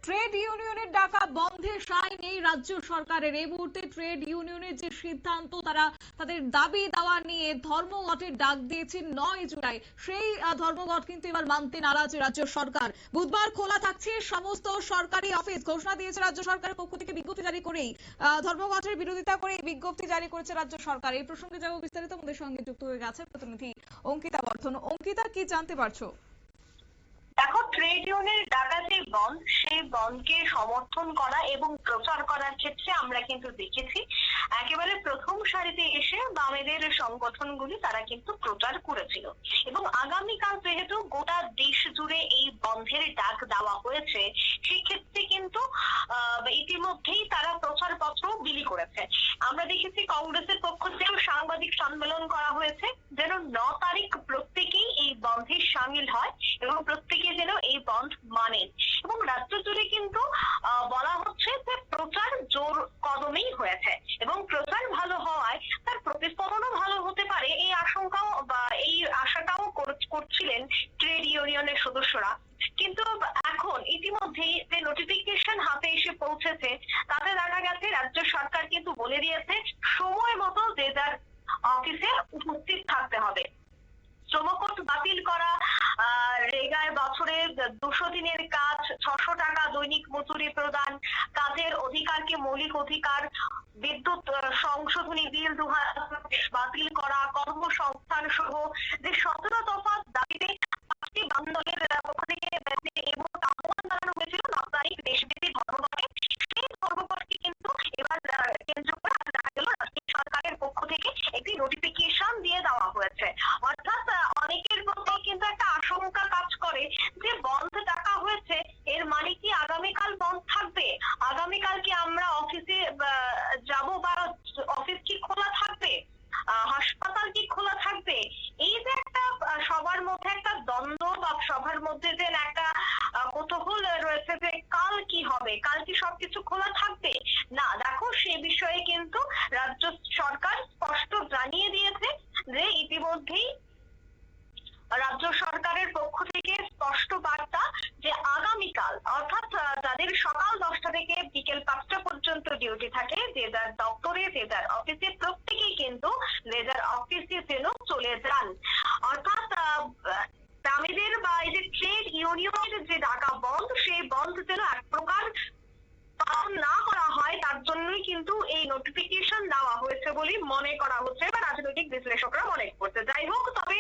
Trade ইউনিয়নের ডাকা বন্ধের সায় নেই রাজ্য সরকারের। এই মুহূর্তে ট্রেড ইউনিয়নের যে সিদ্ধান্ত, তারা তাদের দাবি দাওয়া নিয়ে ধর্মঘটের ডাক দিয়েছেন 9 জুলাই। সেই ধর্মঘট কিন্তু এবার মানতে নারাজ রাজ্য সরকার। বুধবার খোলা থাকছে সমস্ত সরকারি অফিস, ঘোষণা দিয়েছে রাজ্য সরকারের পক্ষ থেকে। বিজ্ঞপ্তি জারি করেই ধর্মঘটের বিরোধিতা করে বিজ্ঞপ্তি জারি করেছে রাজ্য সরকার। এই প্রসঙ্গে যাব বিস্তারিত, আমাদের সঙ্গে যুক্ত হয়ে গেছে প্রতিনিধি অঙ্কিতা বর্ধন। অঙ্কিতা, কি জানতে পারছো? দেখো, ট্রেড ইউনিয়নের ডাকা যে বন্ধ, সেই বন্ধকে সমর্থন করা এবং প্রচার করার ক্ষেত্রে আমরা কিন্তু দেখেছি একেবারে প্রথম সারিতে এসে বামেদের সংগঠনগুলি তারা কিন্তু প্রচার করেছিল। এবং আগামীকাল যেহেতু গোটা দেশ জুড়ে এই বন্ধের ডাক দেওয়া হয়েছে, সেক্ষেত্রে কিন্তু ইতিমধ্যেই তারা প্রচারপত্র বিলি করেছে। আমরা দেখেছি কংগ্রেসের পক্ষ থেকেও সাংবাদিক সম্মেলন করা হয়েছে, যেন 9 তারিখ প্রত্যেকেই এই বন্ধে সামিল হয় এবং প্রত্যেকে যেন এই বন্ধ মানেন। এবং রাজ্য জুড়ে কিন্তু বলা হচ্ছে যে প্রচার জোর কদমেই হয়েছে এবং প্রচার ভালো হওয়ায় তার প্রতিফলনও ভালো হতে পারে, এই আশঙ্কাও বা এই আশাটাও করছিলেন ট্রেড ইউনিয়নের সদস্যরা। কিন্তু এখন ইতিমধ্যেই যে নোটিফিকেশন হাতে এসে পৌঁছেছে, তাতে দেখা গেছে রাজ্য সরকার কিন্তু বলে দিয়েছে সময় মতো যে যার অফিসে উপস্থিত থাকতে হবে। শ্রমকোট বাতিল করা, রেগায় বছরে 200 দিনের কাজ, 600 টাকা দৈনিক মজুরি প্রদান, কাজের অধিকারকে মৌলিক অধিকার, বিদ্যুৎ সংশোধনী বিল 2025 বাতিল করা, কর্মসংস্থান সহ যে 17 দফা দাবিতে 5টি আন্দোলনের পক্ষ থেকে এবং আহ্বান জানানো হয়েছিল 9 তারিখ দেশব্যাপী ধর্মঘটে। সেই ধর্মঘটকে কিন্তু এবার কেন্দ্র করে দেখা গেল রাজ্য সরকারের পক্ষ থেকে একটি নোটিফিকেশন দিয়ে দেওয়া হয়েছে। অর্থাৎ অনেকের মধ্যে কিন্তু একটা আশঙ্কা কাজ করে যে বন্ধ ডাকা হয়েছে, এর মানে কি আগামীকাল বন্ধ থাকবে? আগামীকাল কি আমরা অফিসে যাব বা অফিস কি খোলা থাকবে? হাসপাতাল কি খোলা থাকবে? এই যে একটা সবার মধ্যে একটা দ্বন্দ্ব বা সবার মধ্যে যে একটা কৌতূহল রয়েছে যে কাল কি হবে, কাল কি সবকিছু খোলা থাকবে? না, দেখো, সে বিষয়ে কিন্তু রাজ্য সরকার স্পষ্ট জানিয়ে দিয়েছে যে ইতিমধ্যেই রাজ্য সরকারের পক্ষ থেকে স্পষ্ট বার্তা যে আগামীকাল, অর্থাৎ যাদের সকাল 10টা থেকে বিকেল 5টা পর্যন্ত ডিউটি থাকে, যে যার দপ্তরে যে যার অফিসে, প্রত্যেকেই কিন্তু যে যার অফিসে যেন চলে যান। অর্থাৎ দামিদের বা এই যে ট্রেড ইউনিয়নের যে ডাকা বন্ধ, সেই বন্ধ যেন এক প্রকার পালন না করা হয়, তার জন্যই কিন্তু এই নোটিফিকেশন দেওয়া হয়েছে বলে মনে করা হচ্ছে বা রাজনৈতিক বিশ্লেষকরা মনে করছে। যাই হোক, তবে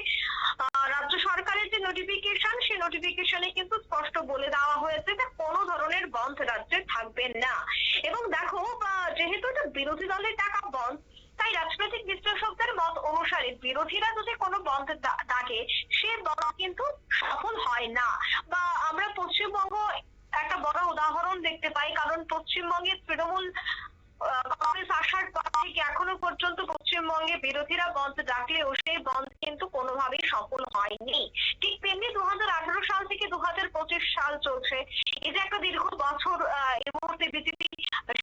রাজ্য সরকারের যে নোটিফিকেশন, সেই নোটিফিকেশনে কিন্তু স্পষ্ট বলে দেওয়া হয়েছে যে কোনো ধরনের বন্ধ রাজ্যে থাকবে না। এবং দেখো, যেহেতু এটা বিরোধী দলের টাকা বন্ধ, তাই রাজনৈতিক বিশ্লেষকদের মত অনুসারে বিরোধীরা যদি কোনো বন্ধ ডাকে, সে বন্ধ কিন্তু সফল হয় না। বা আমরা পশ্চিমবঙ্গ একটা বড় উদাহরণ দেখতে পাই, কারণ পশ্চিমবঙ্গের তৃণমূল কংগ্রেস আসার পর থেকে এখনো পর্যন্ত পশ্চিমবঙ্গে বিরোধীরা বন্ধ ডাকলেও সেই বন্ধ কিন্তু কোনোভাবেই সফল হয়নি। ঠিক তেমনি 2018 সাল থেকে 2025 সাল চলছে। এই যে একটা দীর্ঘ বছর এই মুহূর্তে বিজেপি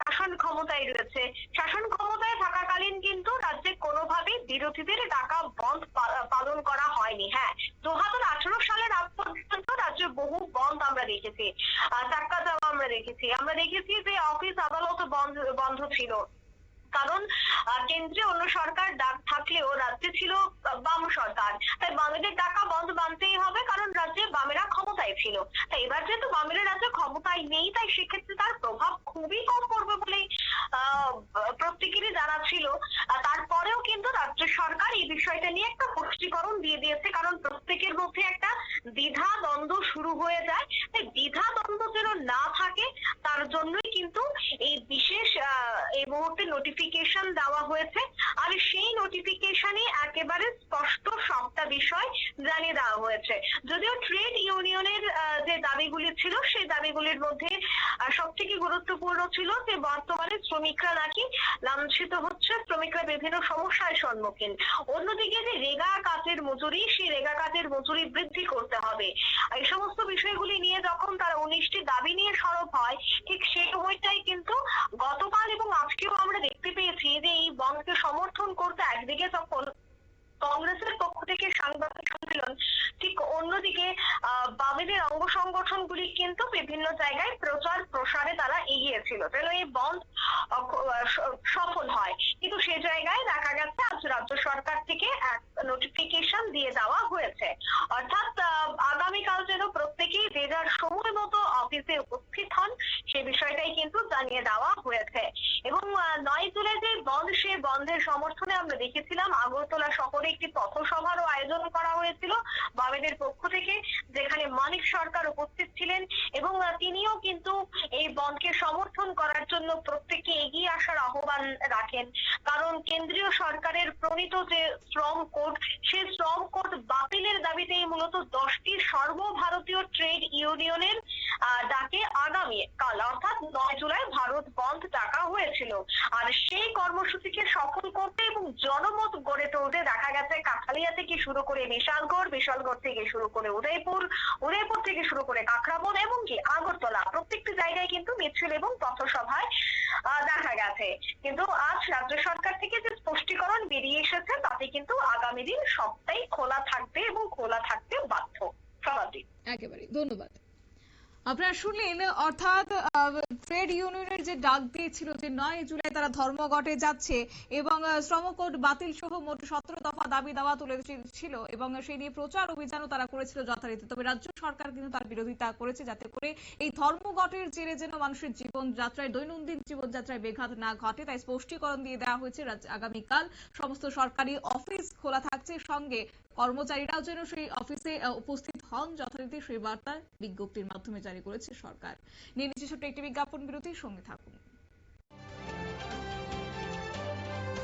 শাসন ক্ষমতায় রয়েছে, শাসন ক্ষমতায় থাকাকালীন কিন্তু রাজ্যে কোনোভাবেই বিরোধীদের ডাকা বন্ধ পালন করা হয়নি। হ্যাঁ, 2018 সালের আগ পর্যন্ত রাজ্যে বহু বন্ধ আমরা দেখেছি, চাক্কা যাওয়া আমরা দেখেছি যে অফিস আদালত বন্ধ ছিল, কারণ কেন্দ্রে অন্য সরকার ডাক থাকলেও রাজ্যে ছিল বাম সরকার, তাই বামেদের ডাকা বন্ধ মানতেই হবে, কারণ রাজ্যে বামেরা ক্ষমতায় ছিল। তাই এবার যেহেতু বামেরা রাজ্যে ক্ষমতায় নেই, তাই সেক্ষেত্রে তার প্রভাব খুবই কম পড়বে বলেই প্রত্যেকেরই জানা ছিল। তারপরেও কিন্তু রাজ্য সরকার এই বিষয়টা নিয়ে একটা স্পষ্টীকরণ দিয়ে দিয়েছে, কারণ প্রত্যেকের মধ্যে একটা দ্বিধা দ্বন্দ্ব শুরু হয়ে যায়। তাই দ্বিধা দ্বন্দ্ব যেন না থাকে, তার জন্যই কিন্তু এই বিশেষ এই মুহূর্তে নোটিফিকেশন দেওয়া হয়েছে। আর সেই নোটিফিকেশনে একেবারে স্পষ্ট সবটা বিষয় জানিয়ে দেওয়া হয়েছে। যদিও ট্রেড ইউনিয়নের যে দাবিগুলি ছিল, সেই দাবিগুলির মধ্যে সবথেকে গুরুত্বপূর্ণ ছিল যে বর্তমানে শ্রমিকরা নাকি লাঞ্ছিত হচ্ছে, শ্রমিকরা বিভিন্ন সমস্যার সম্মুখীন। অন্যদিকে যে রেগা কাজের মজুরি, সেই রেগা কাজের মজুরি বৃদ্ধি করতে হবে। এই সমস্ত বিষয়গুলি নিয়ে যখন তারা 19টি দাবি নিয়ে সরব হয়, ঠিক সেই সময়টাই কিন্তু গতকাল এবং আজকেও আমরা দেখতে পেয়েছি যে এই বন্ধকে সমর্থন করতে একদিকে যখন কংগ্রেসের পক্ষ থেকে সাংবাদিক সম্মেলন, ঠিক অন্যদিকে বামেদের অঙ্গ সংগঠনগুলি কিন্তু বিভিন্ন জায়গায় প্রচার প্রচার প্রসারে তারা এগিয়েছিল, যেন এই বন্ধ সফল হয়। কিন্তু সে জায়গায় দেখা গেছে আজ রাজ্য সরকার থেকে এক নোটিফিকেশন দিয়ে দেওয়া হয়েছে, অর্থাৎ আগামীকাল যেন প্রত্যেকেই যে যার সময় মতো অফিসে উপস্থিত হন, সে বিষয়টাই কিন্তু জানিয়ে দেওয়া হয়েছে। এবং 9 জুলাই যে বন্ধ, সে বন্ধের সমর্থনে আমরা দেখেছিলাম আগরতলা শহরে একটি পথসভারও আয়োজন করা হয়েছিল বামেদের পক্ষ থেকে, যেখানে মানিক সরকার উপস্থিত ছিলেন এবং তিনিও কিন্তু এই বন্ধকে সমর্থন করার জন্য প্রত্যেককে এগিয়ে আসার আহ্বান রাখেন। কারণ কেন্দ্রীয় সরকারের প্রণীত যে শ্রম কোড, সেই শ্রম কোড বাতিলের দাবিতেই মূলত 10টি সর্বভারতীয় ট্রেড ইউনিয়নের ডাকে আগামী কাল অর্থাৎ 9 জুলাই ভারত বন্ধ ডাকা হয়েছিল। আর সেই কর্মসূচিকে সফল করতে এবং জনমত গড়ে তুলতে দেখা গেছে কাঠালিয়া থেকে শুরু করে বিশালগড়, বিশালগড় থেকে শুরু করে উদয়পুর, উদয়পুর থেকে শুরু করে কাকরাবন এবং কি আগরতলা, প্রত্যেকটি জায়গায় কিন্তু মিছিল এবং পথসভায় দেখা গেছে। কিন্তু আজ রাজ্য সরকার থেকে যে স্পষ্টীকরণ বেরিয়ে এসেছে, তাতে কিন্তু আগামী দিন সবটাই খোলা থাকবে এবং খোলা থাকতে বাধ্য। সমাধি একেবারে ধন্যবাদ। আপনারা শুনলেন, অর্থাৎ ট্রেড ইউনিয়নের যে ডাক দিয়েছিল যে 9 জুলাই তারা ধর্মঘটে যাচ্ছে এবং শ্রম কোড বাতিল সহ মোট 17 দফা দাবি দাওয়া তুলেছিল এবং সেই নিয়ে প্রচার অভিযানও তারা করেছিল যথারীতি। তবে রাজ্য সরকার কিন্তু তার বিরোধিতা করেছে, যাতে করে এই ধর্মঘটের জেরে যেন মানুষের জীবনযাত্রায়, দৈনন্দিন জীবনযাত্রায় ব্যাঘাত না ঘটে, তাই স্পষ্টীকরণ দিয়ে দেওয়া হয়েছে আগামীকাল সমস্ত সরকারি অফিস খোলা থাকছে, সঙ্গে কর্মচারীরাও যেন সেই অফিসে উপস্থিত হন যথারীতি, সেই বার্তা বিজ্ঞপ্তির মাধ্যমে জারি করেছে সরকার। নিয়ে নিচ্ছে ছোট্ট একটি বিজ্ঞাপন বিরতির সঙ্গে থাকুন।